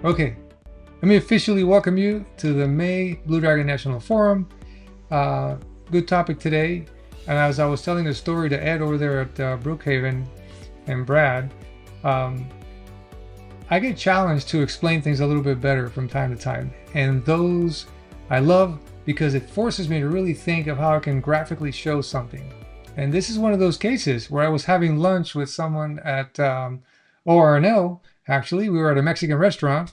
Okay, let me officially welcome you to the May Blue Dragon National Forum. Uh, Good topic today. And as I was telling the story to Ed over there at Brookhaven and Brad, um, I get challenged to explain things a little bit better from time to time. And those I love because it forces me to really think of how I can graphically show something. And this is one of those cases where I was having lunch with someone at ORNL. Actually, we were at a Mexican restaurant.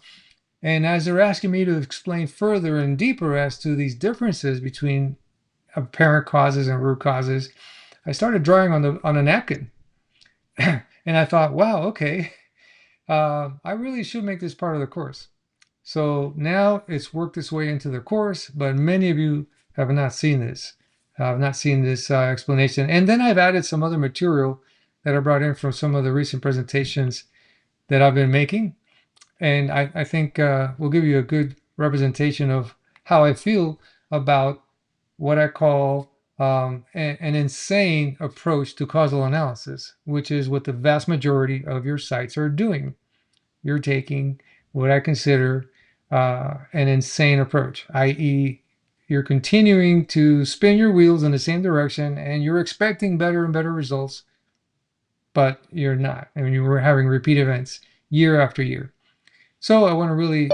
And as they're asking me to explain further and deeper as to these differences between apparent causes and root causes, I started drawing on a napkin. And I thought, wow, okay, I really should make this part of the course. So now it's worked its way into the course, but many of you have not seen this. I've not seen this explanation. And then I've added some other material that I brought in from some of the recent presentations that I've been making. And I think we'll give you a good representation of how I feel about what I call an insane approach to causal analysis, which is what the vast majority of your sites are doing. You're taking what I consider an insane approach, i.e., you're continuing to spin your wheels in the same direction and you're expecting better and better results, but you're not. I mean, you were having repeat events year after year. So I want to really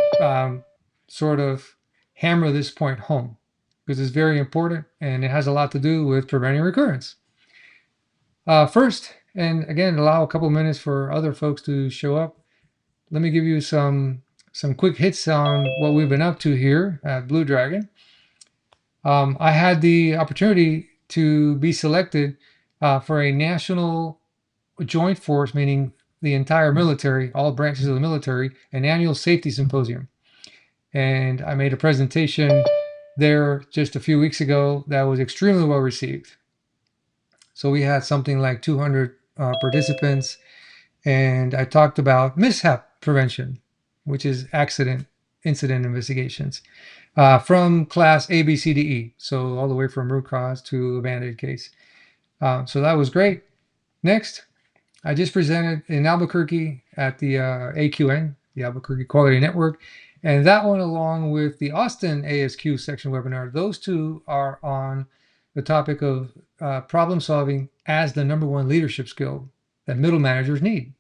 sort of hammer this point home because it's very important and it has a lot to do with preventing recurrence. First, and again, allow a couple minutes for other folks to show up. Let me give you some quick hits on what we've been up to here at Blue Dragon. I had the opportunity to be selected for a national joint force, meaning the entire military, all branches of the military, an annual safety symposium. And I made a presentation there just a few weeks ago that was extremely well received. So we had something like 200 participants, and I talked about mishap prevention, which is incident investigations, from class A, B, C, D, E. So all the way from root cause to abandoned case. So that was great. Next, I just presented in Albuquerque at the AQN, the Albuquerque Quality Network, and that one along with the Austin ASQ section webinar. Those two are on the topic of problem solving as the #1 leadership skill that middle managers need.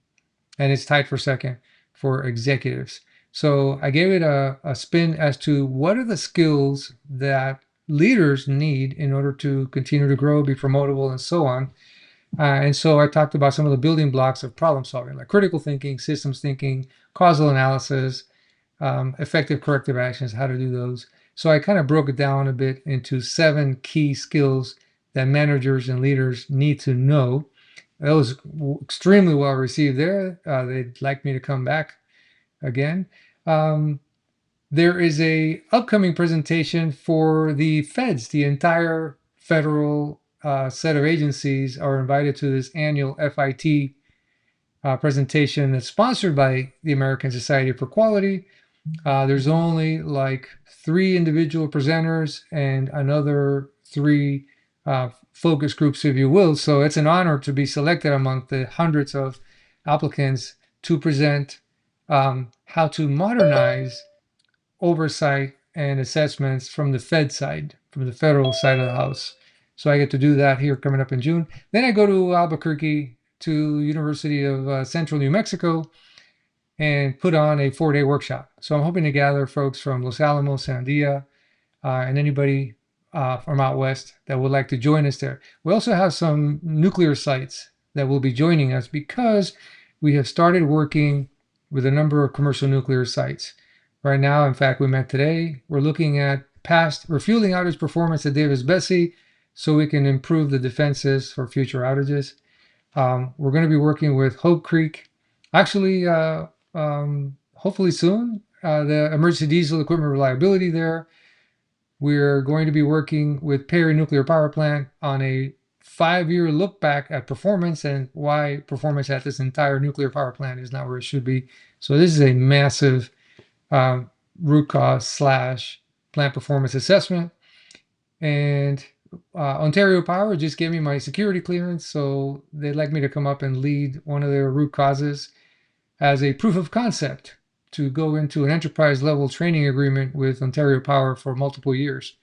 And it's tied for second for executives. So I gave it a spin as to what are the skills that leaders need in order to continue to grow, be promotable, and so on. And so I talked about some of the building blocks of problem solving, like critical thinking, systems thinking, causal analysis, effective corrective actions, how to do those. So I kind of broke it down a bit into 7 key skills that managers and leaders need to know. That was extremely well received there. They'd like me to come back again. There is a upcoming presentation for the feds. The entire federal set of agencies are invited to this annual FIT presentation that's sponsored by the American Society for Quality. There's only like 3 individual presenters and another 3 focus groups, if you will. So it's an honor to be selected among the hundreds of applicants to present how to modernize oversight and assessments from the Fed side, from the federal side of the house. So I get to do that here coming up in June. Then I go to Albuquerque to University of Central New Mexico and put on a 4-day workshop. So I'm hoping to gather folks from Los Alamos, Sandia, and anybody from out west that would like to join us there. We also have some nuclear sites that will be joining us because we have started working with a number of commercial nuclear sites. Right now, in fact, we met today. We're looking at past refueling outage performance at Davis-Besse so we can improve the defenses for future outages. We're going to be working with Hope Creek. Actually, hopefully soon, the emergency diesel equipment reliability there. We're going to be working with Perry Nuclear Power Plant on a 5-year look back at performance and why performance at this entire nuclear power plant is not where it should be. So this is a massive root cause / plant performance assessment. And Ontario Power just gave me my security clearance, so they'd like me to come up and lead one of their root causes as a proof of concept to go into an enterprise level training agreement with Ontario Power for multiple years.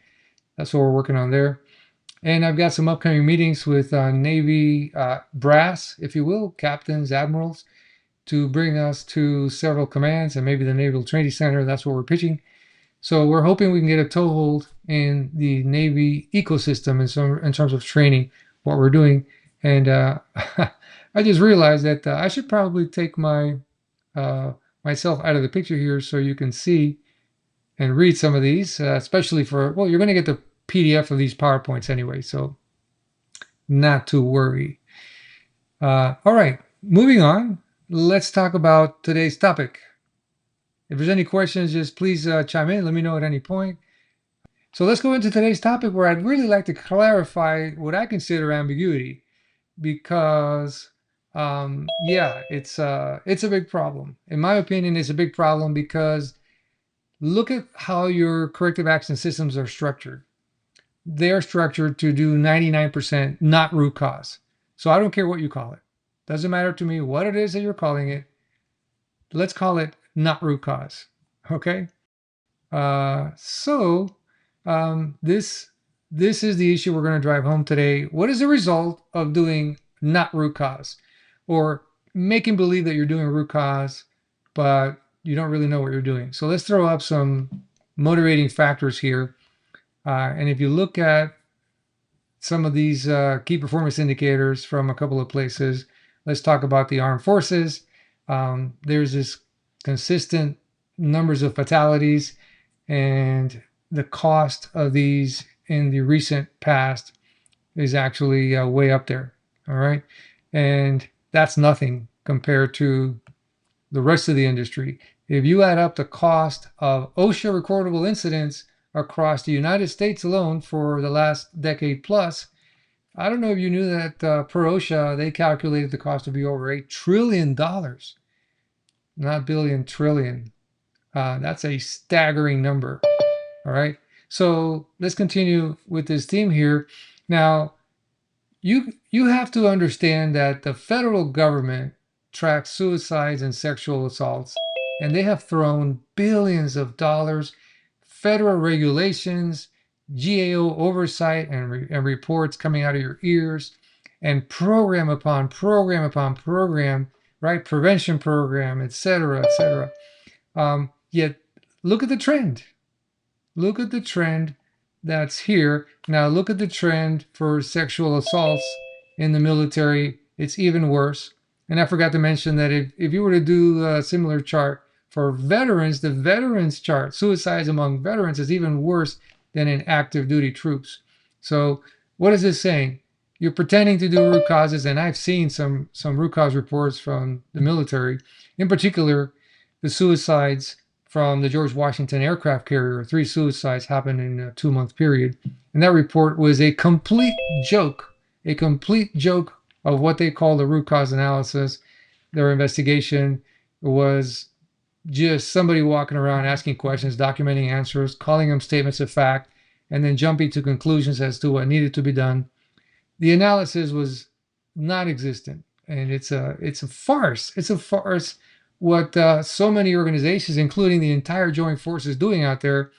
That's what we're working on there. And I've got some upcoming meetings with Navy brass, if you will, captains, admirals, to bring us to several commands and maybe the Naval Training Center. That's what we're pitching. So we're hoping we can get a toehold in the Navy ecosystem in terms of training, what we're doing. And I just realized that I should probably take myself out of the picture here so you can see and read some of these, especially for, well, you're going to get the PDF of these PowerPoints anyway, so not to worry. All right, moving on. Let's talk about today's topic. If there's any questions, just please chime in. Let me know at any point. So let's go into today's topic, where I'd really like to clarify what I consider ambiguity, because yeah, it's a big problem. In my opinion, it's a big problem because look at how your corrective action systems are structured. They're structured to do 99% not root cause. So I don't care what you call it. Doesn't matter to me what it is that you're calling it. Let's call it not root cause. Okay? This is the issue we're going to drive home today. What is the result of doing not root cause, or making believe that you're doing root cause, but you don't really know what you're doing? So let's throw up some motivating factors here. And if you look at some of these key performance indicators from a couple of places, let's talk about the armed forces. There's this consistent numbers of fatalities, and the cost of these in the recent past is actually way up there. All right. And that's nothing compared to the rest of the industry. If you add up the cost of OSHA recordable incidents across the United States alone for the last decade plus, I don't know if you knew that per OSHA, they calculated the cost to be over $8 trillion. Not billion, trillion. That's a staggering number. All right. So let's continue with this theme here. Now, you have to understand that the federal government tracks suicides and sexual assaults, and they have thrown billions of dollars, federal regulations, GAO oversight, and reports coming out of your ears, and program upon program upon program, right? Prevention program, etc., etc. Yet, look at the trend. Look at the trend that's here. Now, look at the trend for sexual assaults in the military. It's even worse. And I forgot to mention that if you were to do a similar chart for veterans, the veterans chart, suicides among veterans, is even worse than in active duty troops. So what is this saying? You're pretending to do root causes, and I've seen some root cause reports from the military. In particular, the suicides from the George Washington aircraft carrier. 3 suicides happened in a 2-month period. And that report was a complete joke of what they call the root cause analysis. Their investigation was just somebody walking around asking questions, documenting answers, calling them statements of fact, and then jumping to conclusions as to what needed to be done. The analysis was non-existent, and it's a farce. It's a farce what so many organizations, including the entire Joint Force, is doing out there.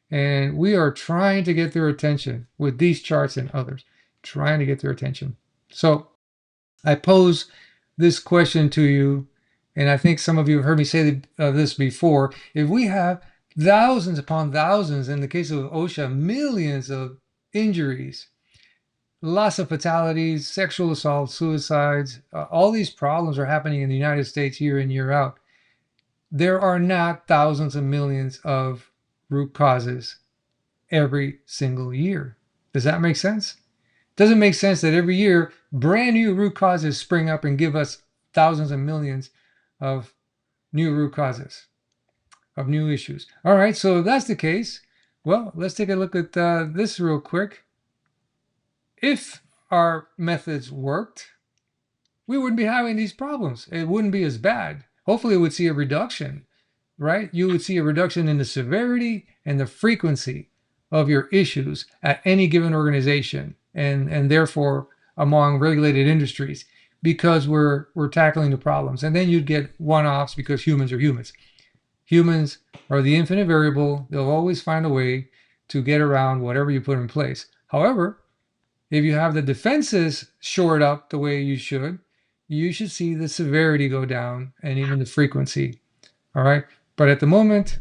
And we are trying to get their attention with these charts and others, trying to get their attention. So I pose this question to you, and I think some of you have heard me say this before. If we have thousands upon thousands, in the case of OSHA, millions of injuries, lots of fatalities, sexual assaults, suicides, all these problems are happening in the United States year in, year out. There are not thousands of millions of root causes every single year. Does that make sense? Doesn't make sense that every year brand new root causes spring up and give us thousands of millions of new root causes, of new issues. All right, so if that's the case, well, let's take a look at this real quick. If our methods worked, we wouldn't be having these problems. It wouldn't be as bad. Hopefully, we would see a reduction, right? You would see a reduction in the severity and the frequency of your issues at any given organization, and therefore among regulated industries, because we're tackling the problems. And then you'd get one-offs because humans are humans. Humans are the infinite variable. They'll always find a way to get around whatever you put in place. However, if you have the defenses shored up the way you should see the severity go down and even the frequency. All right. But at the moment,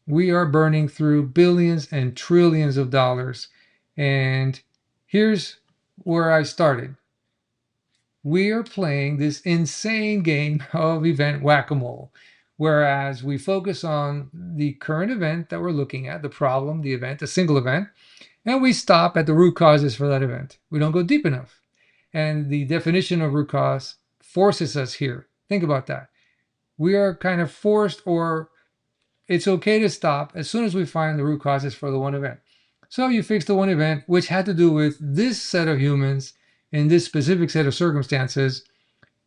we are burning through billions and trillions of dollars. And here's where I started. We are playing this insane game of event whack-a-mole, whereas we focus on the current event that we're looking at, the problem, the event, a single event, and we stop at the root causes for that event. We don't go deep enough. And the definition of root cause forces us here. Think about that. We are kind of forced, or it's okay to stop as soon as we find the root causes for the one event. So you fix the one event, which had to do with this set of humans in this specific set of circumstances,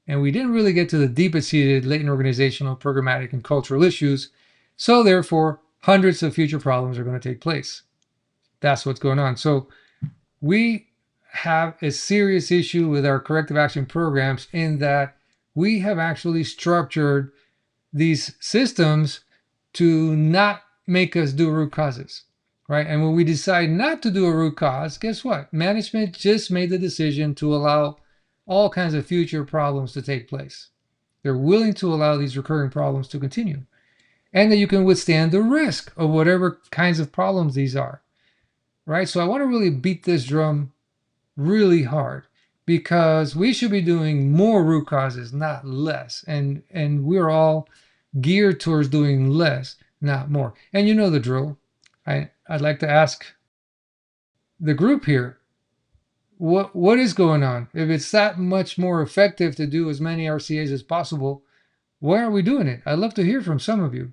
and we didn't really get to the deepest seated latent organizational, programmatic, and cultural issues. So therefore, hundreds of future problems are going to take place. That's what's going on. So we have a serious issue with our corrective action programs in that we have actually structured these systems to not make us do root causes, right? And when we decide not to do a root cause, guess what? Management just made the decision to allow all kinds of future problems to take place. They're willing to allow these recurring problems to continue, and that you can withstand the risk of whatever kinds of problems these are, right? So I want to really beat this drum really hard because we should be doing more root causes, not less. And we're all geared towards doing less, not more. And you know the drill. I'd like to ask the group here, what is going on? If it's that much more effective to do as many RCAs as possible, why aren't we doing it? I'd love to hear from some of you.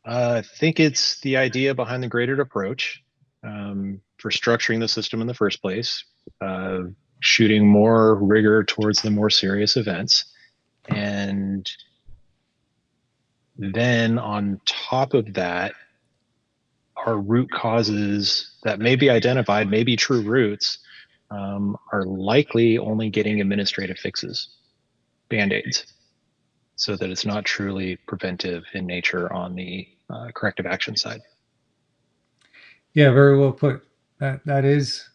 I think it's the idea behind the graded approach for structuring the system in the first place, shooting more rigor towards the more serious events. And then on top of that, our root causes that may be identified, may be true roots, are likely only getting administrative fixes, band-aids, so that it's not truly preventive in nature on the corrective action side. Yeah, very well put. That is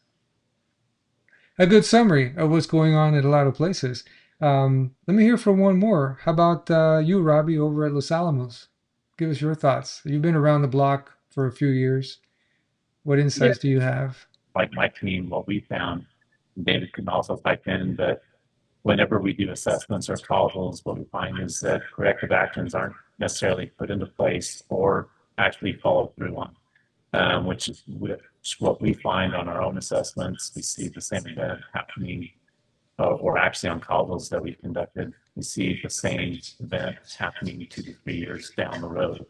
a good summary of what's going on in a lot of places. Let me hear from one more. How about you, Robbie, over at Los Alamos? Give us your thoughts. You've been around the block for a few years. What Yeah, insights do you have? like my team, what we found, David can also pipe in, but whenever we do assessments or causals, what we find is that corrective actions aren't necessarily put into place or actually followed through on, which is what we find on our own assessments. We see the same event happening, or actually on causals that we've conducted, we see the same event happening 2 to 3 years down the road.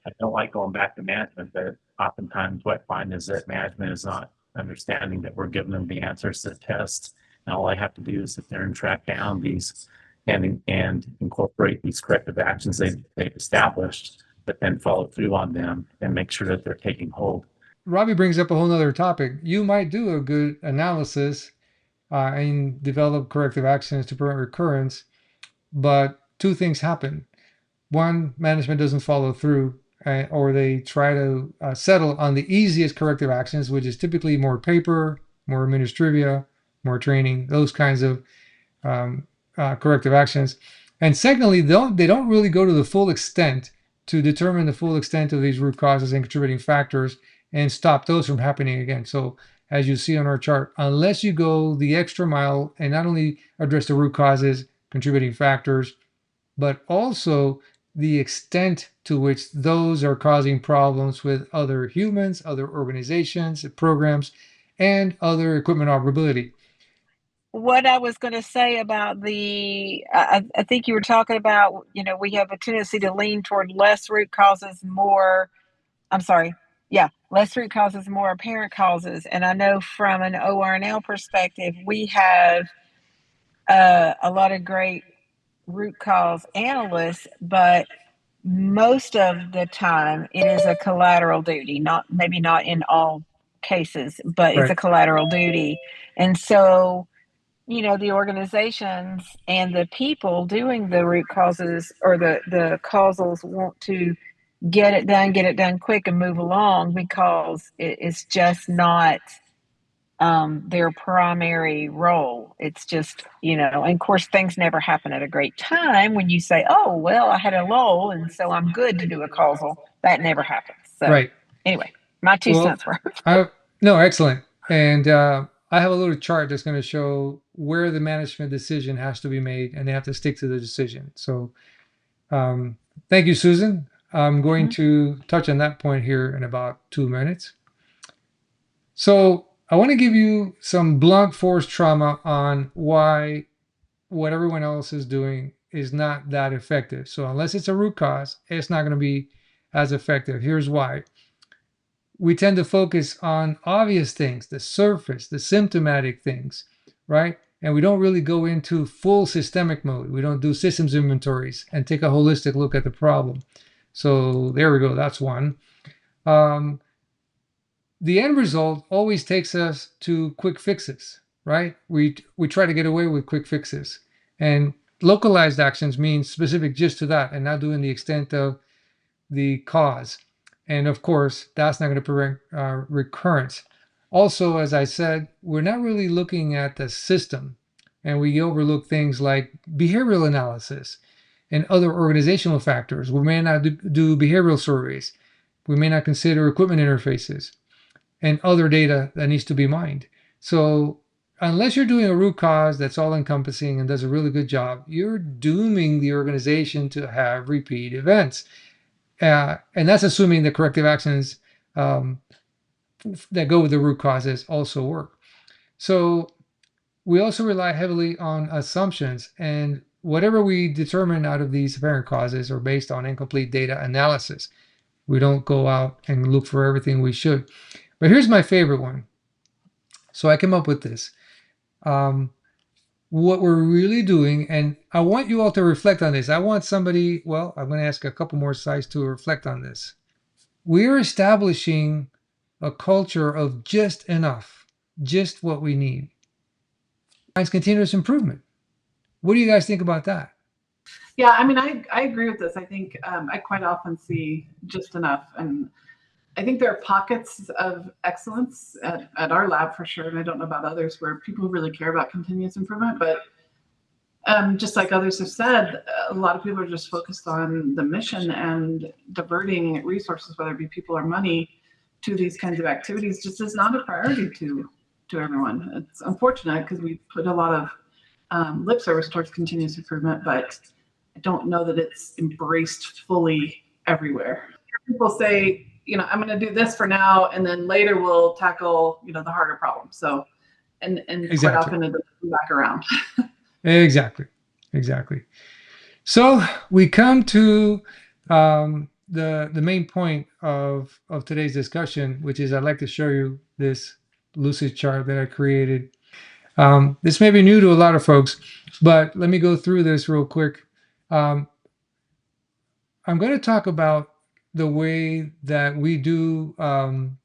I don't like going back to management, but oftentimes what I find is that management is not understanding that we're giving them the answers to the test. And all I have to do is sit there and track down these and incorporate these corrective actions they've established, but then follow through on them and make sure that they're taking hold. Robbie brings up a whole other topic. You might do a good analysis and develop corrective actions to prevent recurrence, but two things happen. One, management doesn't follow through, or they try to settle on the easiest corrective actions, which is typically more paper, more administrivia, more training, those kinds of corrective actions. And secondly, they don't really go to the full extent to determine the full extent of these root causes and contributing factors and stop those from happening again. So as you see on our chart, unless you go the extra mile and not only address the root causes, contributing factors, but also the extent to which those are causing problems with other humans, other organizations, programs, and other equipment operability. What I was going to say about I think you were talking about, we have a tendency to lean toward less root causes, more, I'm sorry, yeah, less root causes, more apparent causes. And I know from an ORNL perspective, we have a lot of great root cause analysts, but most of the time it is a collateral duty, maybe not in all cases, but it's Right. a collateral duty. And so, the organizations and the people doing the root causes or the causals want to get it done quick and move along because it's just not their primary role. It's just, and of course, things never happen at a great time when you say, oh, well, I had a lull, and so I'm good to do a causal. That never happens. So, Right. anyway, my 2 Well, cents worth. no, excellent. And I have a little chart that's going to show where the management decision has to be made, and they have to stick to the decision. So, thank you, Susan. I'm going to touch on that point here in about 2 minutes. So, I want to give you some blunt force trauma on why what everyone else is doing is not that effective. So, unless it's a root cause, it's not going to be as effective. Here's why. We tend to focus on obvious things, the surface, the symptomatic things, right? And we don't really go into full systemic mode. We don't do systems inventories and take a holistic look at the problem. So there we go. That's one. The end result always takes us to quick fixes, right? We try to get away with quick fixes. And localized actions mean specific just to that and not doing the extent of the cause. And of course, that's not going to prevent recurrence. Also, as I said, we're not really looking at the system, and we overlook things like behavioral analysis and other organizational factors. We may not do behavioral surveys. We may not consider equipment interfaces and other data that needs to be mined. So unless you're doing a root cause that's all encompassing and does a really good job, you're dooming the organization to have repeat events. And that's assuming the corrective actions that go with the root causes also work. So we also rely heavily on assumptions, and whatever we determine out of these apparent causes are based on incomplete data analysis. We don't go out and look for everything we should. But here's my favorite one. So I came up with this. What we're really doing, and I want you all to reflect on this. I want somebody, well, I'm going to ask a couple more sides to reflect on this. We're establishing a culture of just enough, just what we need. It's continuous improvement. What do you guys think about that? Yeah, I mean, I agree with this. I think I quite often see just enough. And I think there are pockets of excellence at our lab for sure. And I don't know about others where people really care about continuous improvement. But just like others have said, a lot of people are just focused on the mission, and diverting resources, whether it be people or money, to these kinds of activities just is not a priority to everyone. It's unfortunate because we put a lot of lip service towards continuous improvement, but I don't know that it's embraced fully everywhere. People say, I'm going to do this for now, and then later we'll tackle, the harder problems. So, and Exactly. Quite often it doesn't come back around. Exactly. So we come to the main point of today's discussion, which is I'd like to show you this lucid chart that I created. This may be new to a lot of folks, but let me go through this real quick. I'm going to talk about the way that we do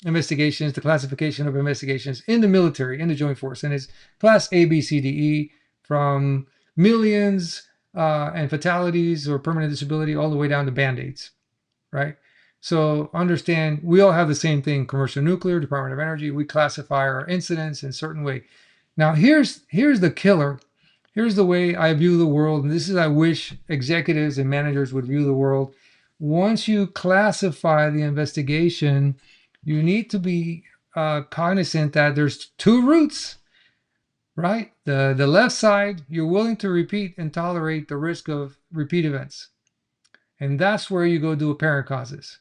investigations, the classification of investigations in the military, in the Joint Force, and it's class A, B, C, D, E, from millions and fatalities or permanent disability all the way down to Band-Aids, right? So understand, we all have the same thing, commercial nuclear, Department of Energy. We classify our incidents in a certain way. Now, here's the killer. Here's the way I view the world, and this is I wish executives and managers would view the world. Once you classify the investigation, you need to be cognizant that there's two routes, right? The left side, you're willing to repeat and tolerate the risk of repeat events. And that's where you go do apparent causes.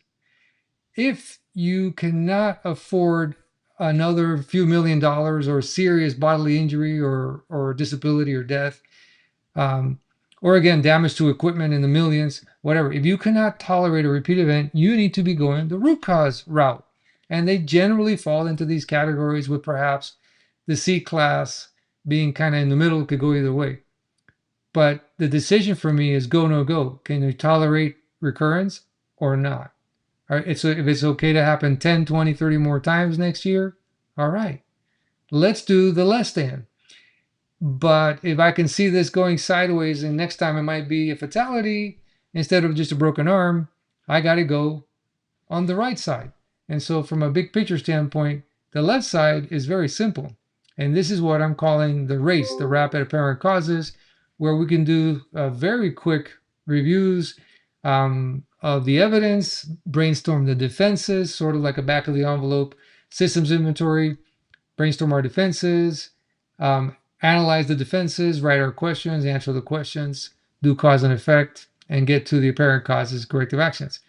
If you cannot afford another few $1 million or serious bodily injury or disability or death, or again, damage to equipment in the millions, whatever. If you cannot tolerate a repeat event, you need to be going the root cause route. And they generally fall into these categories, with perhaps the C class being kind of in the middle, could go either way. But the decision for me is go, no go. Can you tolerate recurrence or not? All right, so if it's okay to happen 10, 20, 30 more times next year, all right, let's do the less than. But if I can see this going sideways and next time it might be a fatality instead of just a broken arm, I got to go on the right side. And so from a big picture standpoint, the left side is very simple. And this is what I'm calling the race, the rapid apparent causes, where we can do very quick reviews of the evidence, brainstorm the defenses, sort of like a back of the envelope systems inventory, brainstorm our defenses, analyze the defenses, write our questions, answer the questions, do cause and effect, and get to the apparent causes, corrective actions.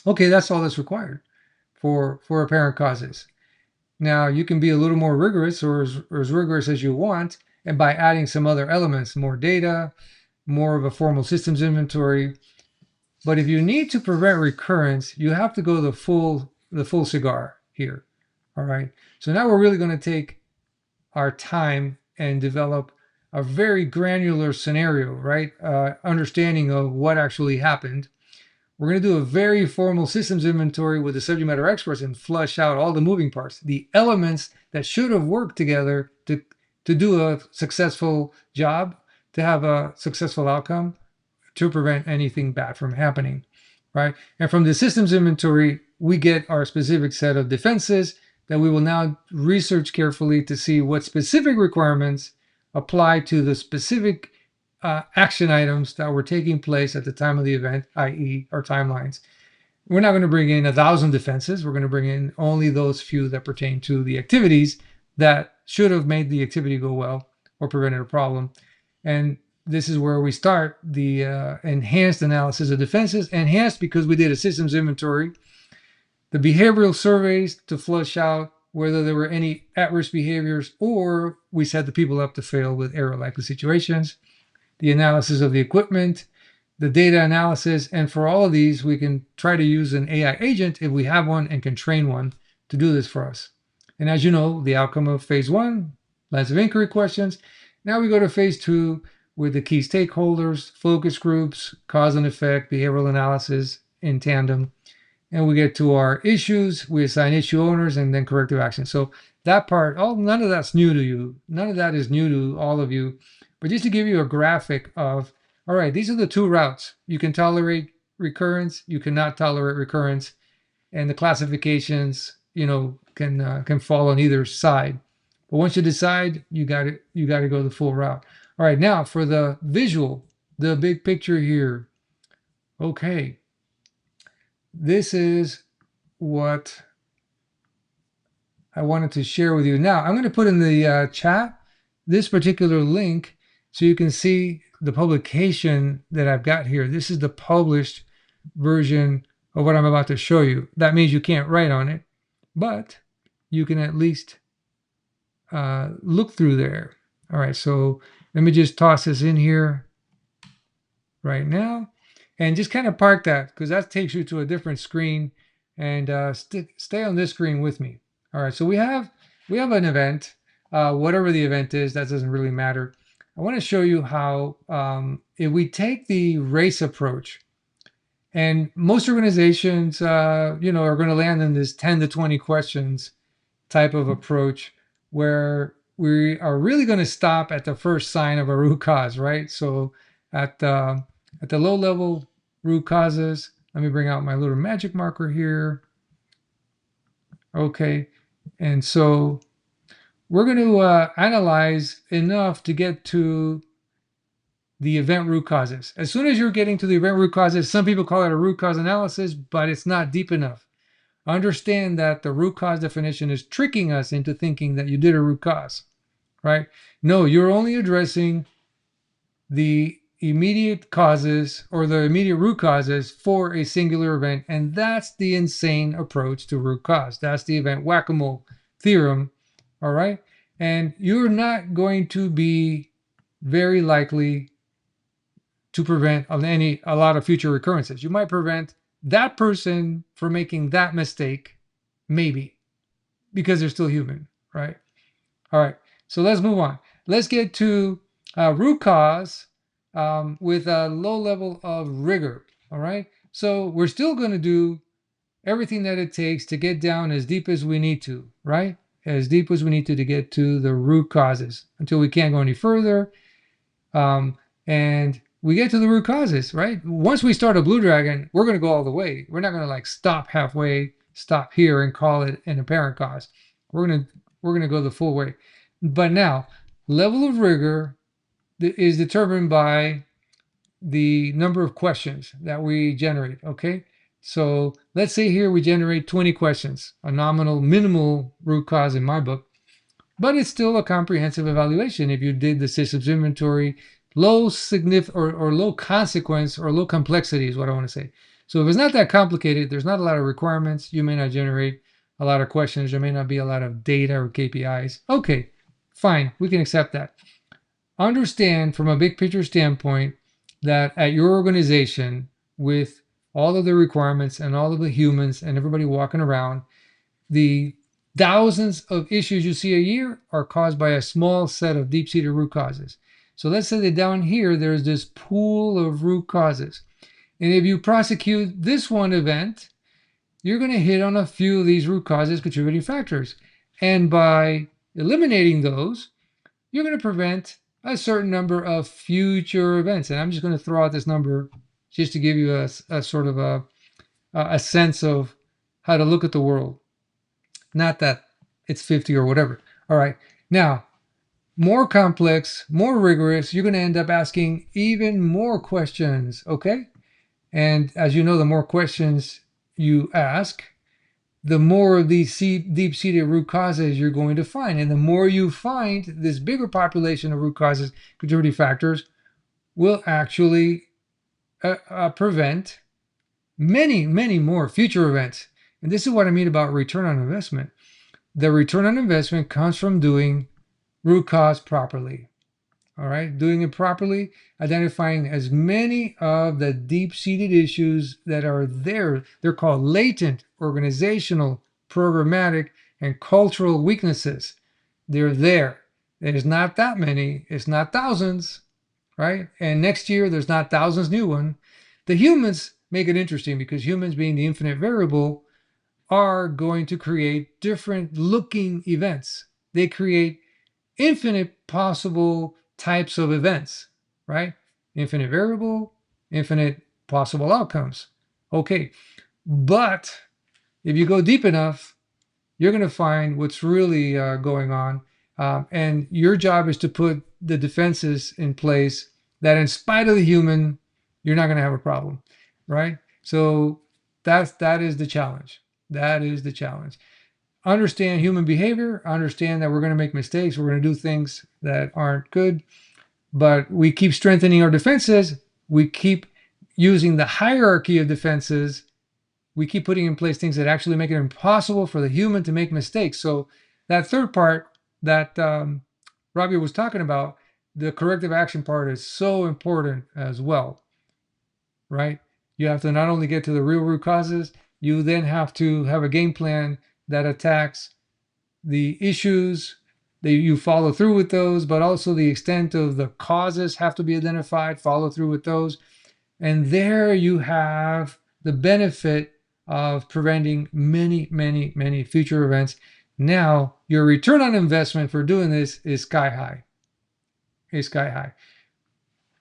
Okay, that's all that's required for apparent causes. Now, you can be a little more rigorous or as rigorous as you want, and by adding some other elements, more data, more of a formal systems inventory. But if you need to prevent recurrence, you have to go the full cigar here. All right. So now we're really going to take our time and develop a very granular scenario, right? Understanding of what actually happened. We're going to do a very formal systems inventory with the subject matter experts and flush out all the moving parts, the elements that should have worked together to do a successful job, to have a successful outcome, to prevent anything bad from happening, right? And from the systems inventory, we get our specific set of defenses that we will now research carefully to see what specific requirements apply to the specific action items that were taking place at the time of the event, i.e. our timelines. We're not going to bring in 1,000 defenses. We're going to bring in only those few that pertain to the activities that should have made the activity go well or prevented a problem. And this is where we start the enhanced analysis of defenses. Enhanced because we did a systems inventory, the behavioral surveys to flush out whether there were any at-risk behaviors or we set the people up to fail with error-likely situations, the analysis of the equipment, the data analysis, and for all of these, we can try to use an AI agent if we have one and can train one to do this for us. And as you know, the outcome of phase 1, lines of inquiry questions. Now we go to phase 2 with the key stakeholders, focus groups, cause and effect, behavioral analysis in tandem. And we get to our issues, we assign issue owners, and then corrective action. So that part, none of that's new to you. None of that is new to all of you. But just to give you a graphic of, all right, these are the two routes. You can tolerate recurrence, you cannot tolerate recurrence, and the classifications, can fall on either side. But once you decide, you got to go the full route. All right, now for the visual, the big picture here. Okay, this is what I wanted to share with you. Now, I'm going to put in the chat this particular link so you can see the publication that I've got here. This is the published version of what I'm about to show you. That means you can't write on it, but you can at least look through there. All right, so let me just toss this in here right now and just kind of park that because that takes you to a different screen, and stay on this screen with me. All right, so we have an event, whatever the event is, that doesn't really matter. I want to show you how if we take the race approach, and most organizations, are going to land in this 10 to 20 questions type of approach where we are really going to stop at the first sign of a root cause, right? So at the low level root causes, let me bring out my little magic marker here. Okay, and so we're going to analyze enough to get to the event root causes. As soon as you're getting to the event root causes, some people call it a root cause analysis, but it's not deep enough. Understand that the root cause definition is tricking us into thinking that you did a root cause, right? No, you're only addressing the immediate causes or the immediate root causes for a singular event, and that's the insane approach to root cause. That's the event whack-a-mole theorem, all right? And you're not going to be very likely to prevent a lot of future recurrences. You might prevent that person from making that mistake, maybe, because they're still human, right? All right, so let's move on. Let's get to root cause with a low level of rigor, all right? So we're still going to do everything that it takes to get down as deep as we need to, right? As deep as we need to get to the root causes until we can't go any further. And we get to the root causes, right? Once we start a Blue Dragon, we're going to go all the way. We're not going to like stop halfway, stop here and call it an apparent cause. We're going to go the full way. But now, level of rigor is determined by the number of questions that we generate, okay? So let's say here we generate 20 questions, a nominal, minimal root cause in my book, but it's still a comprehensive evaluation if you did the systems inventory, low significant or low consequence or low complexity is what I want to say. So if it's not that complicated, there's not a lot of requirements, you may not generate a lot of questions, there may not be a lot of data or KPIs. Okay, fine, we can accept that. Understand from a big picture standpoint that at your organization, with all of the requirements and all of the humans and everybody walking around, the thousands of issues you see a year are caused by a small set of deep-seated root causes. So let's say that down here, there's this pool of root causes. And if you prosecute this one event, you're going to hit on a few of these root causes contributing factors. And by eliminating those, you're going to prevent a certain number of future events. And I'm just going to throw out this number just to give you a sort of a sense of how to look at the world. Not that it's 50 or whatever. All right. Now, more complex, more rigorous, you're going to end up asking even more questions. Okay. And as you know, the more questions you ask, the more of these deep-seated root causes you're going to find. And the more you find, this bigger population of root causes, contributing factors, will actually prevent many, many more future events. And this is what I mean about return on investment. The return on investment comes from doing root cause properly. All right, doing it properly, identifying as many of the deep-seated issues that are there. They're called latent, organizational, programmatic, and cultural weaknesses. They're there. There's not that many. It's not thousands, right? And next year, there's not thousands new one. The humans make it interesting because humans, being the infinite variable, are going to create different looking events. They create infinite possible types of events, right? Infinite variable, infinite possible outcomes. Okay, but if you go deep enough, you're going to find what's really going on. And your job is to put the defenses in place that in spite of the human, you're not going to have a problem, right? So that is the challenge. That is the challenge. Understand human behavior, understand that we're going to make mistakes, we're going to do things that aren't good, but we keep strengthening our defenses, we keep using the hierarchy of defenses, we keep putting in place things that actually make it impossible for the human to make mistakes. So that third part that Robbie was talking about, the corrective action part, is so important as well, right? You have to not only get to the real root causes, you then have to have a game plan that attacks the issues, that you follow through with those, but also the extent of the causes have to be identified, follow through with those. And there you have the benefit of preventing many, many, many future events. Now, your return on investment for doing this is sky high. Is sky high.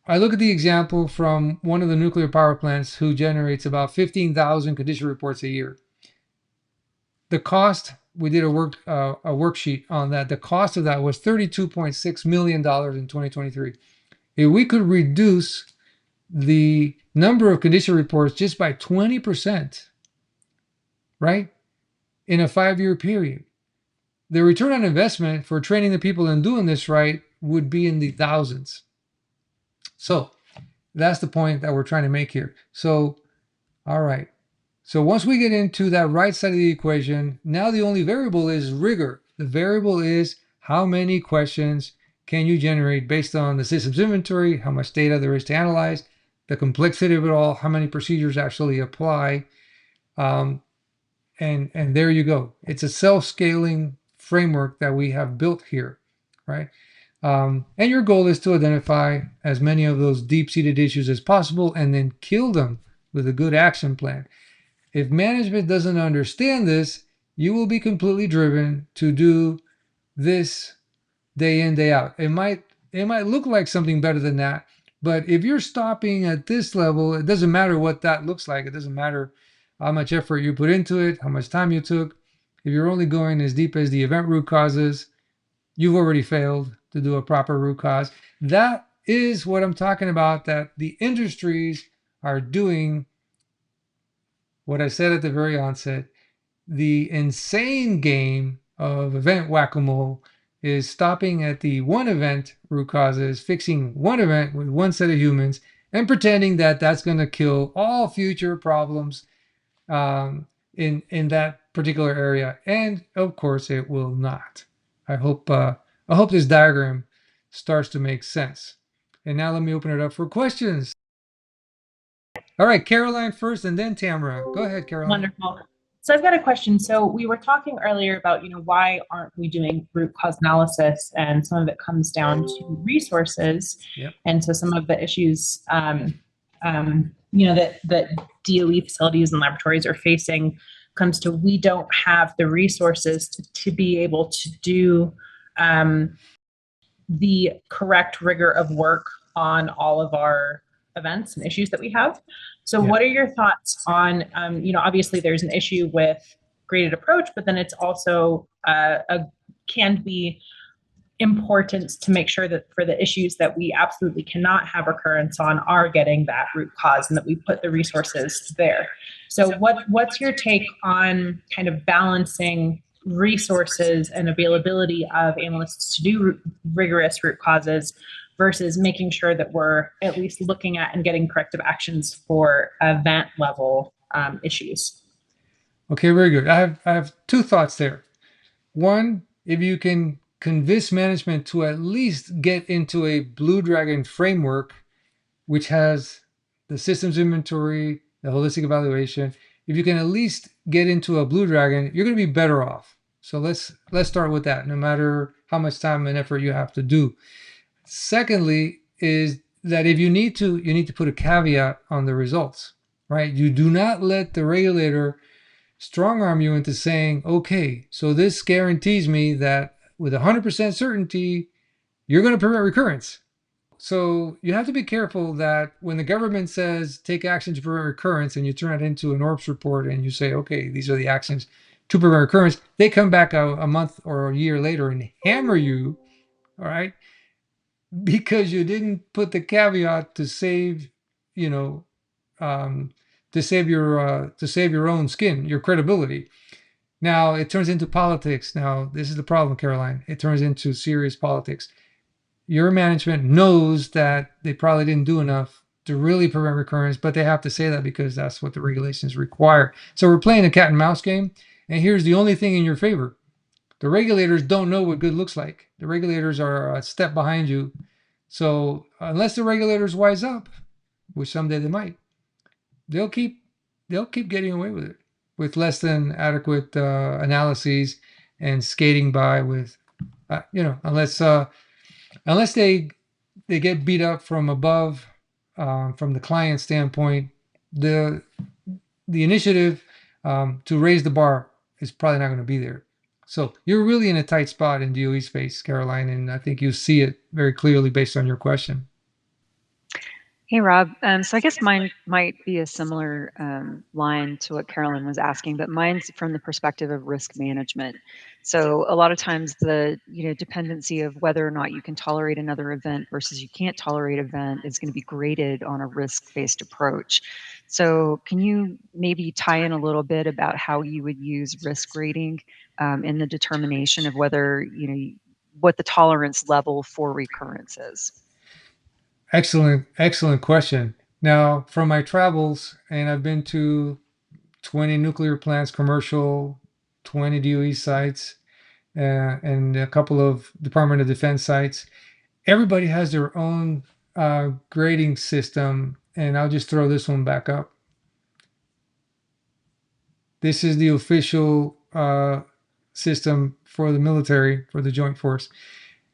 I look at the example from one of the nuclear power plants who generates about 15,000 condition reports a year. The cost, we did a worksheet on that. The cost of that was $32.6 million in 2023. If we could reduce the number of condition reports just by 20%, right, in a 5-year period, the return on investment for training the people and doing this right would be in the thousands. So that's the point that we're trying to make here. So, all right. So once we get into that right side of the equation, now the only variable is rigor. The variable is how many questions can you generate based on the systems inventory, how much data there is to analyze, the complexity of it all, how many procedures actually apply. And there you go. It's a self-scaling framework that we have built here, right? And your goal is to identify as many of those deep-seated issues as possible and then kill them with a good action plan. If management doesn't understand this, you will be completely driven to do this day in, day out. It might look like something better than that, But if you're stopping at this level, it doesn't matter what that looks like. It doesn't matter how much effort you put into it, how much time you took. If you're only going as deep as the event root causes, you've already failed to do a proper root cause. That is what I'm talking about, that the industries are doing what I said at the very onset. The insane game of event whack-a-mole is stopping at the one event root causes, fixing one event with one set of humans, and pretending that that's going to kill all future problems in that particular area. And of course, it will not. I hope this diagram starts to make sense. And now let me open it up for questions. All right, Caroline first, and then Tamara. Go ahead, Caroline. Wonderful. So I've got a question. So we were talking earlier about, why aren't we doing root cause analysis? And some of it comes down to resources. Yep. And so some of the issues, that DOE facilities and laboratories are facing comes to, we don't have the resources to be able to do the correct rigor of work on all of our events and issues that we have. So what are your thoughts on, obviously there's an issue with graded approach, but then it's also can be important to make sure that for the issues that we absolutely cannot have recurrence on are getting that root cause and that we put the resources there. So what's your take on kind of balancing resources and availability of analysts to do rigorous root causes versus making sure that we're at least looking at and getting corrective actions for event level issues? Okay, very good. I have two thoughts there. One, if you can convince management to at least get into a Blue Dragon framework, which has the systems inventory, the holistic evaluation, if you can at least get into a Blue Dragon, you're going to be better off. So let's start with that, no matter how much time and effort you have to do. Secondly, is that if you need to put a caveat on the results, right? You do not let the regulator strong arm you into saying, okay, so this guarantees me that with 100% certainty, you're going to prevent recurrence. So you have to be careful that when the government says take action to prevent recurrence, and you turn it into an ORPS report and you say, okay, these are the actions to prevent recurrence, they come back a month or a year later and hammer you, all right, because you didn't put the caveat to save, to save your own skin, your credibility. Now it turns into politics. Now this is the problem, Caroline. It turns into serious politics. Your management knows that they probably didn't do enough to really prevent recurrence, but they have to say that because that's what the regulations require. So we're playing a cat and mouse game. And here's the only thing in your favor. The regulators don't know what good looks like. The regulators are a step behind you. So unless the regulators wise up, which someday they might, they'll keep getting away with it with less than adequate analyses and skating by with, unless they get beat up from above, from the client standpoint, the initiative to raise the bar is probably not going to be there. So you're really in a tight spot in DOE space, Caroline, and I think you see it very clearly based on your question. Hey, Rob. So I guess mine might be a similar line to what Carolyn was asking, but mine's from the perspective of risk management. So a lot of times the dependency of whether or not you can tolerate another event versus you can't tolerate an event is going to be graded on a risk-based approach. So can you maybe tie in a little bit about how you would use risk grading in the determination of whether, what the tolerance level for recurrence is? Excellent question. Now, from my travels, and I've been to 20 nuclear plants, commercial, 20 DOE sites, and a couple of Department of Defense sites. Everybody has their own grading system, and I'll just throw this one back up. This is the official system for the military, for the Joint Force.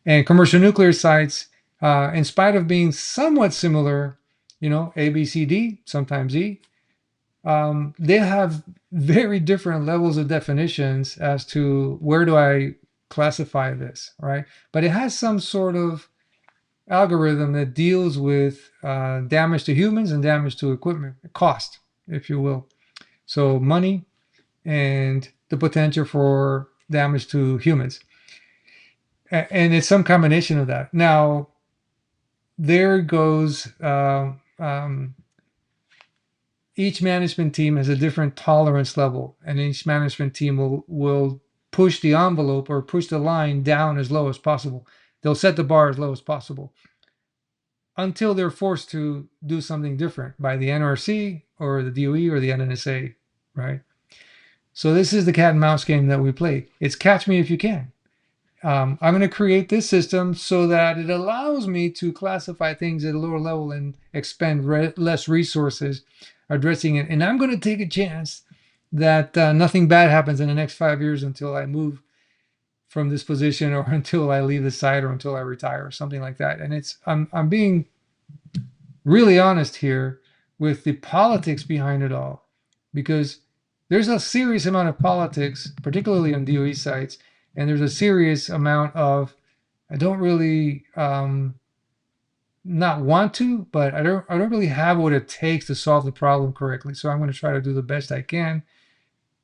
And commercial nuclear sites, in spite of being somewhat similar, A, B, C, D, sometimes E, they have very different levels of definitions as to where do I classify this, right? But it has some sort of algorithm that deals with damage to humans and damage to equipment, cost, if you will. So money and the potential for damage to humans. And it's some combination of that. Now, there goes each management team has a different tolerance level, and each management team will push the envelope or push the line down as low as possible. They'll set the bar as low as possible until they're forced to do something different by the NRC or the DOE or the NNSA, right? So this is the cat and mouse game that we play. It's catch me if you can. I'm going to create this system so that it allows me to classify things at a lower level and expend less resources addressing it. And I'm going to take a chance that nothing bad happens in the next 5 years until I move from this position, or until I leave the site, or until I retire, or something like that. And I'm being really honest here with the politics behind it all, because there's a serious amount of politics, particularly on DOE sites, and there's a serious amount of I don't really not want to, but I don't really have what it takes to solve the problem correctly. So I'm going to try to do the best I can.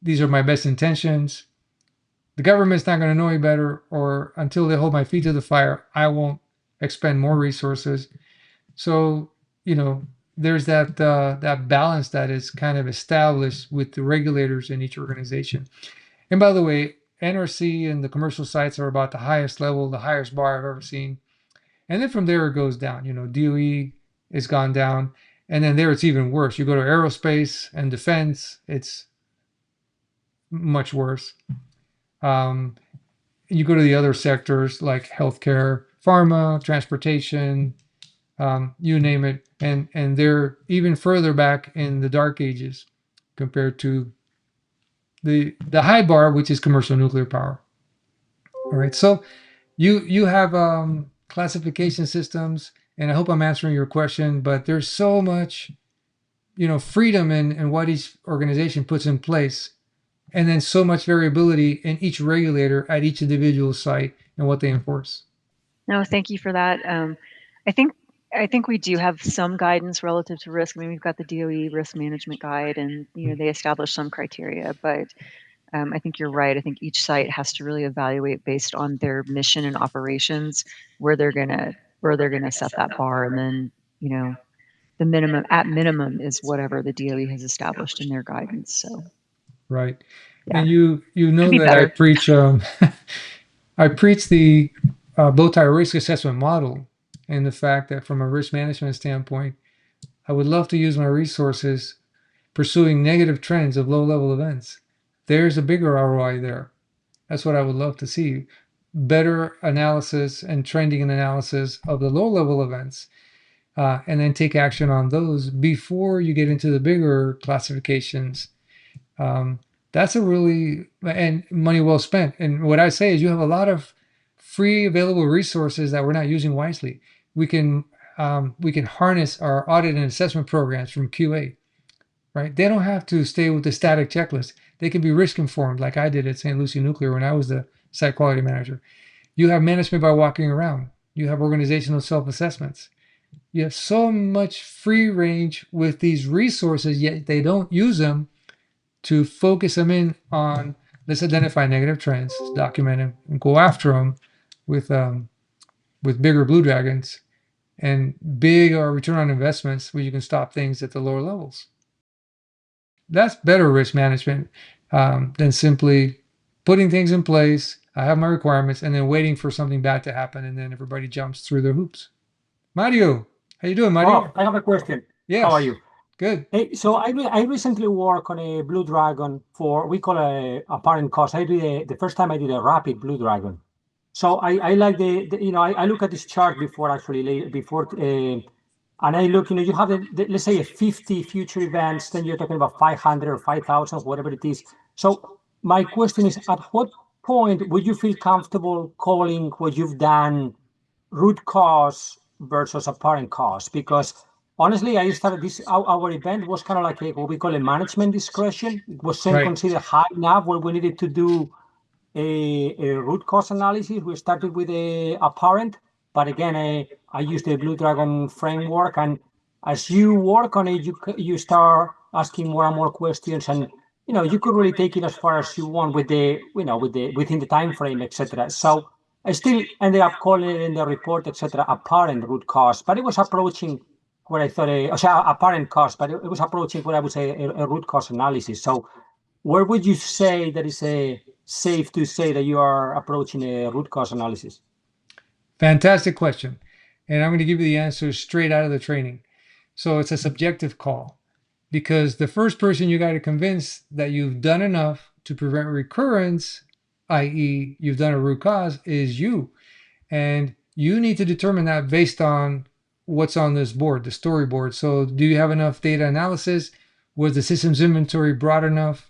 These are my best intentions. The government's not going to know any better, or until they hold my feet to the fire, I won't expend more resources. So, there's that that balance that is kind of established with the regulators in each organization. And by the way, NRC and the commercial sites are about the highest level, the highest bar I've ever seen. And then from there it goes down. DOE has gone down, and then there it's even worse. You go to aerospace and defense, it's much worse. You go to the other sectors like healthcare, pharma, transportation, you name it, and they're even further back in the dark ages compared to the high bar, which is commercial nuclear power. All right, so you have classification systems, and I hope I'm answering your question, but there's so much freedom in what each organization puts in place, and then so much variability in each regulator at each individual site and what they enforce. No, thank you for that. I think we do have some guidance relative to risk. I mean, we've got the DOE risk management guide, and they establish some criteria, but I think you're right. I think each site has to really evaluate based on their mission and operations where they're gonna set that bar, and then the minimum is whatever the DOE has established in their guidance. So, right, yeah. And you know that better. I preach I preach the bow tie risk assessment model, and the fact that from a risk management standpoint, I would love to use my resources pursuing negative trends of low-level events. There's a bigger ROI there. That's what I would love to see. Better analysis and trending analysis of the low-level events, and then take action on those before you get into the bigger classifications. That's a really, and money well spent. And what I say is you have a lot of free available resources that we're not using wisely. We can harness our audit and assessment programs from QA, right? They don't have to stay with the static checklist. They can be risk informed, like I did at St. Lucie Nuclear when I was the site quality manager. You have management by walking around. You have organizational self-assessments. You have so much free range with these resources, yet they don't use them to focus them in on, let's identify negative trends, document them, and go after them with bigger blue dragons and big return on investments where you can stop things at the lower levels. That's better risk management than simply putting things in place. I have my requirements and then waiting for something bad to happen, and then everybody jumps through their hoops. Mario, how you doing, Mario? Oh, I have a question. Yes. How are you? Good. Hey, so I recently worked on a Blue Dragon for, we call a apparent cost. I did the first time I did a rapid Blue Dragon. So I like I look at this chart before and I look, you have let's say a 50 future events, then you're talking about 500 or 5,000, whatever it is. So my question is, at what point would you feel comfortable calling what you've done root cause versus apparent cause? Because honestly, I started our event was kind of like what we call a management discretion. It was considered high enough where we needed to do a root cause analysis. We started with a apparent, But again, I use the Blue Dragon framework, and as you work on it, you start asking more and more questions, and you could really take it as far as you want with the within the time frame, etc. So I still ended up calling it in the report, etc., apparent root cause, but it was approaching what I thought apparent cause, but it was approaching what I would say a root cause analysis. So where would you say that is safe to say that you are approaching a root cause analysis? Fantastic question. And I'm going to give you the answer straight out of the training. So it's a subjective call, because the first person you got to convince that you've done enough to prevent recurrence, i.e., you've done a root cause, is you. And you need to determine that based on what's on this board, the storyboard. So do you have enough data analysis? Was the systems inventory broad enough?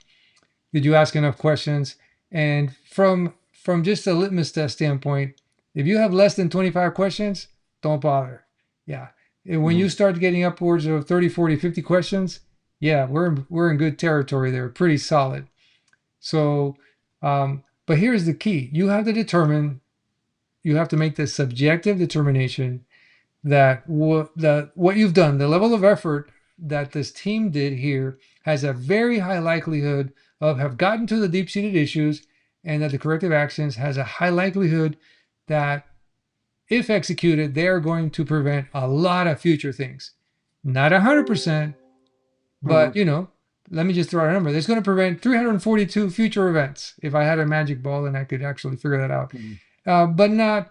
Did you ask enough questions? And from just a litmus test standpoint, if you have less than 25 questions, don't bother. Yeah. When you start getting upwards of 30, 40, 50 questions, yeah, we're in good territory there, pretty solid. So, but here's the key. You have to make the subjective determination that what you've done, the level of effort that this team did here, has a very high likelihood of have gotten to the deep-seated issues, and that the corrective actions has a high likelihood that if executed, they are going to prevent a lot of future things. Not 100%, but let me just throw out a number. That's going to prevent 342 future events. If I had a magic ball and I could actually figure that out. But not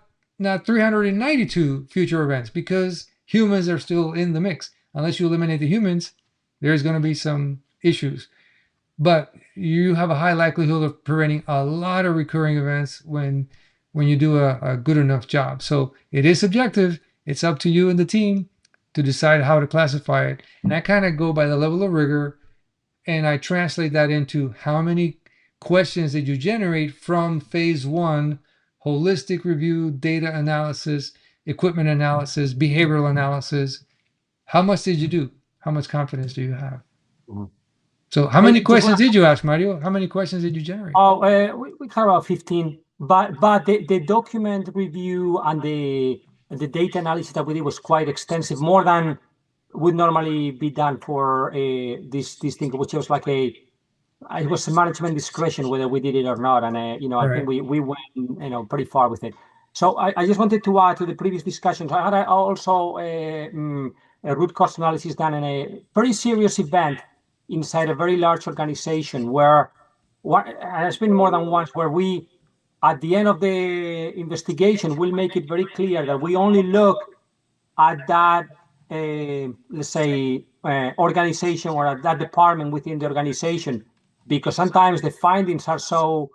392 future events, because humans are still in the mix. Unless you eliminate the humans, there's going to be some issues. But you have a high likelihood of preventing a lot of recurring events when you do a good enough job. So it is subjective. It's up to you and the team to decide how to classify it. And I kind of go by the level of rigor, and I translate that into how many questions did you generate from phase 1, holistic review, data analysis, equipment analysis, behavioral analysis. How much did you do? How much confidence do you have? So how many questions did you ask, Mario? How many questions did you generate? We have about 15, but the document review and the data analysis that we did was quite extensive, more than would normally be done for this thing, which was like it was a management discretion whether we did it or not, and I think we went pretty far with it. So I just wanted to add to the previous discussion. So I had also a root cause analysis done in a very serious event inside a very large organization, where and it's been more than once, where we, at the end of the investigation, will make it very clear that we only look at that, let's say, organization or at that department within the organization, because sometimes the findings are so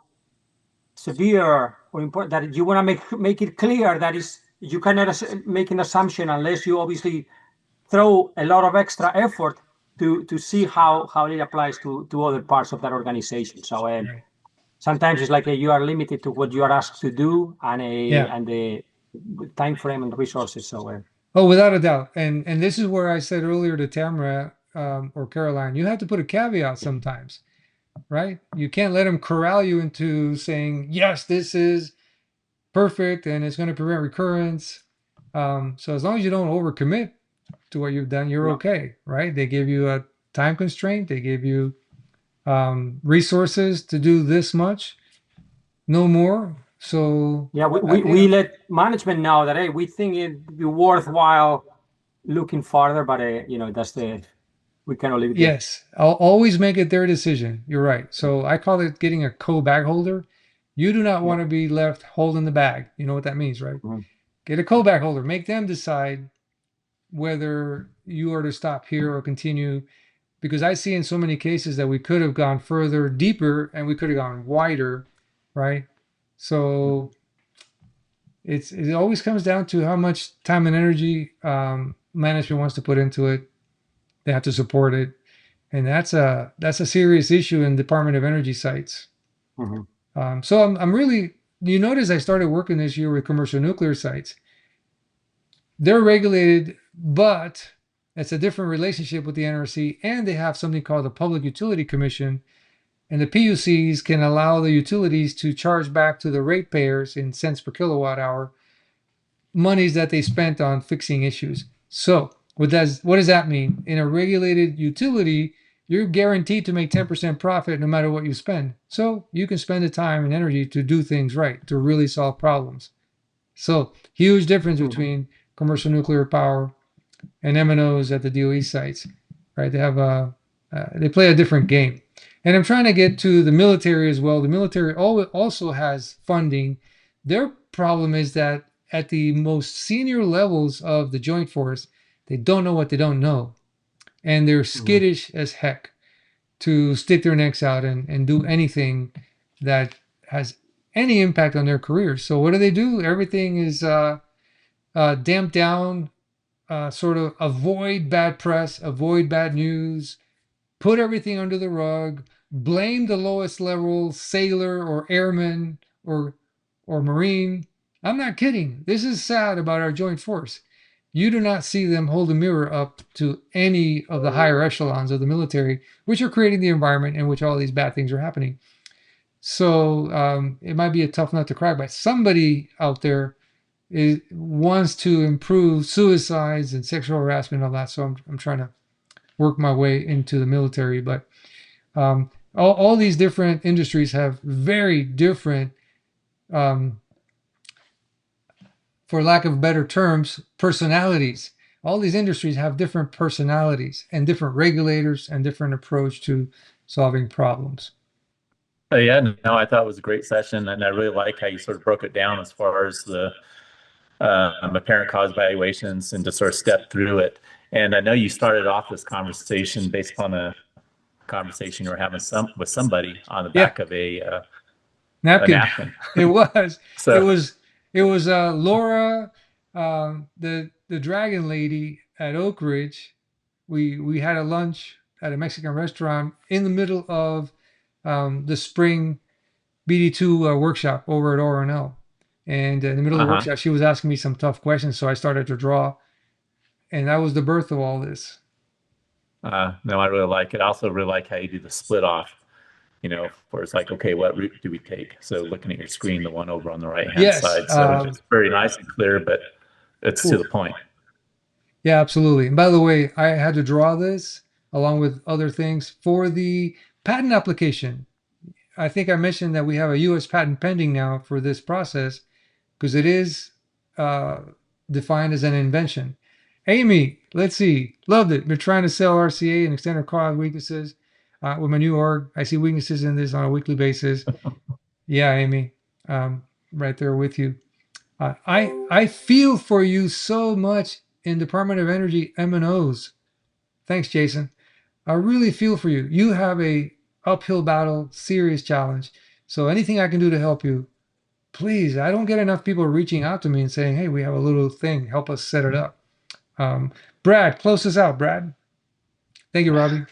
severe or important that you want to make it clear that you cannot make an assumption unless you obviously throw a lot of extra effort to see how it applies to other parts of that organization. So sometimes it's like you are limited to what you are asked to do, and the time frame and resources. So oh, without a doubt. And this is where I said earlier to Tamara or Caroline, you have to put a caveat sometimes, right? You can't let them corral you into saying, yes, this is perfect and it's going to prevent recurrence. So as long as you don't overcommit to what you've done, you're okay, right? They give you a time constraint. They give you resources to do this much, no more. So we let management know that, hey, we think it'd be worthwhile looking farther, but that's we cannot leave it. Yes, I'll always make it their decision. You're right. So I call it getting a co-bag holder. You do not want to be left holding the bag. You know what that means, right? Get a co-bag holder. Make them decide whether you are to stop here or continue, because I see in so many cases that we could have gone further, deeper, and we could have gone wider, right? So it always comes down to how much time and energy management wants to put into it. They have to support it, and that's a serious issue in Department of Energy sites. So I'm really, you notice I started working this year with commercial nuclear sites. They're regulated, but it's a different relationship with the NRC, and they have something called the Public Utility Commission, and the PUCs can allow the utilities to charge back to the ratepayers in cents per kilowatt hour monies that they spent on fixing issues. So what does that mean? In a regulated utility, you're guaranteed to make 10% profit no matter what you spend. So you can spend the time and energy to do things right, to really solve problems. So huge difference between commercial nuclear power and MNOs at the DOE sites, right? They have they play a different game. And I'm trying to get to the military as well. The military also has funding. Their problem is that at the most senior levels of the Joint Force, they don't know what they don't know. And they're skittish as heck to stick their necks out and do anything that has any impact on their careers. So what do? Everything is damped down, sort of avoid bad press, avoid bad news, put everything under the rug, blame the lowest level sailor or airman or Marine. I'm not kidding. This is sad about our Joint Force. You do not see them hold a mirror up to any of the higher echelons of the military, which are creating the environment in which all these bad things are happening. So it might be a tough nut to crack, but somebody out there wants to improve suicides and sexual harassment and all that. So I'm trying to work my way into the military. But all these different industries have very different, for lack of better terms, personalities. All these industries have different personalities and different regulators and different approach to solving problems. Yeah, no, I thought it was a great session, and I really like how you sort of broke it down as far as the apparent cause evaluations and to sort of step through it. And I know you started off this conversation based upon a conversation you were having with somebody on the back of a napkin. It was. So It was Laura, the dragon lady at Oak Ridge. We had a lunch at a Mexican restaurant in the middle of the spring BD2 workshop over at ORNL. And in the middle of the workshop, she was asking me some tough questions, so I started to draw. And that was the birth of all this. No, I really like it. I also really like how you do the split off, where it's like, okay, what route do we take? So looking at your screen, the one over on the right-hand side. So it's very nice and clear, but it's to the point. Yeah, absolutely. And by the way, I had to draw this along with other things for the patent application. I think I mentioned that we have a U.S. patent pending now for this process because it is defined as an invention. Amy, let's see. Loved it. Been trying to sell RCA and extend our cause weaknesses with my new org. I see weaknesses in this on a weekly basis. Yeah, Amy, right there with you. I feel for you so much in Department of Energy M&Os. Thanks, Jason. I really feel for you. You have a uphill battle, serious challenge. So anything I can do to help you, please. I don't get enough people reaching out to me and saying, hey, we have a little thing. Help us set it up. Brad, close us out, Brad. Thank you, Robbie.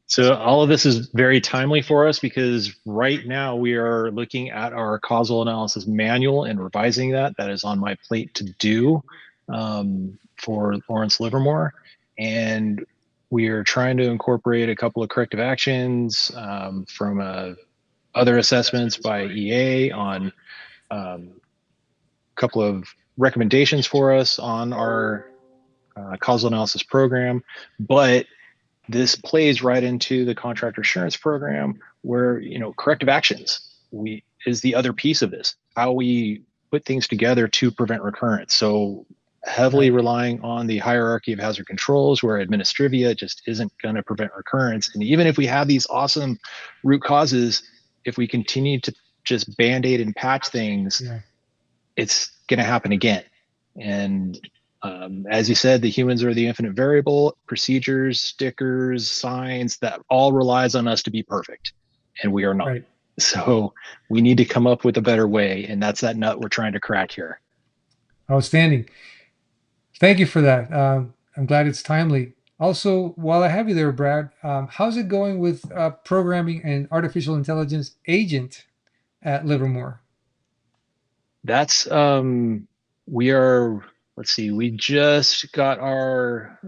So all of this is very timely for us because right now we are looking at our causal analysis manual and revising that. That is on my plate to do for Lawrence Livermore. And we are trying to incorporate a couple of corrective actions from other assessments by EA on a couple of recommendations for us on our causal analysis program, but this plays right into the contractor assurance program where, corrective actions is the other piece of this, how we put things together to prevent recurrence. So heavily relying on the hierarchy of hazard controls where administrivia just isn't going to prevent recurrence. And even if we have these awesome root causes, if we continue to just band-aid and patch things, it's going to happen again. And as you said, the humans are the infinite variable, procedures, stickers, signs, that all relies on us to be perfect. And we are not. Right. So we need to come up with a better way. And that's that nut we're trying to crack here. Outstanding. Thank you for that. I'm glad it's timely. Also, while I have you there, Brad, how's it going with programming an artificial intelligence agent at Livermore? That's, we just got our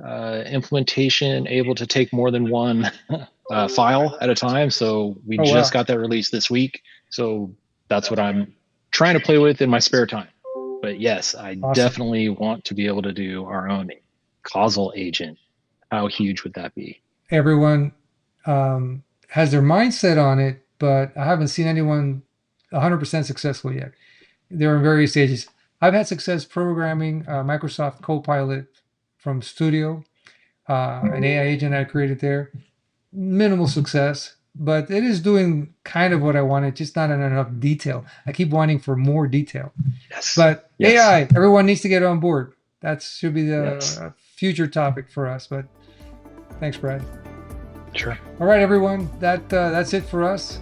implementation able to take more than one file at a time. So we got that released this week. So that's what I'm trying to play with in my spare time. But yes, I Awesome. definitely want to be able to do our own causal agent. How huge would that be? Everyone has their mindset on it, but I haven't seen anyone 100% successful yet. They're in various stages. I've had success programming Microsoft Copilot from Studio, an AI agent I created there. Minimal success, but it is doing kind of what I wanted, just not in enough detail. I keep wanting for more detail. Yes. But Yes. AI, everyone needs to get on board. That should be the Yes. future topic for us. But thanks, Brad. Sure. All right, everyone. That's it for us.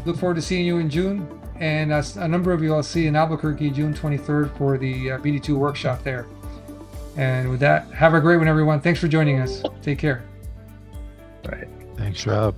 Look forward to seeing you in June. And a number of you I'll see in Albuquerque, June 23rd for the BD2 workshop there. And with that, have a great one, everyone. Thanks for joining us. Take care. All right. Thanks, Rob.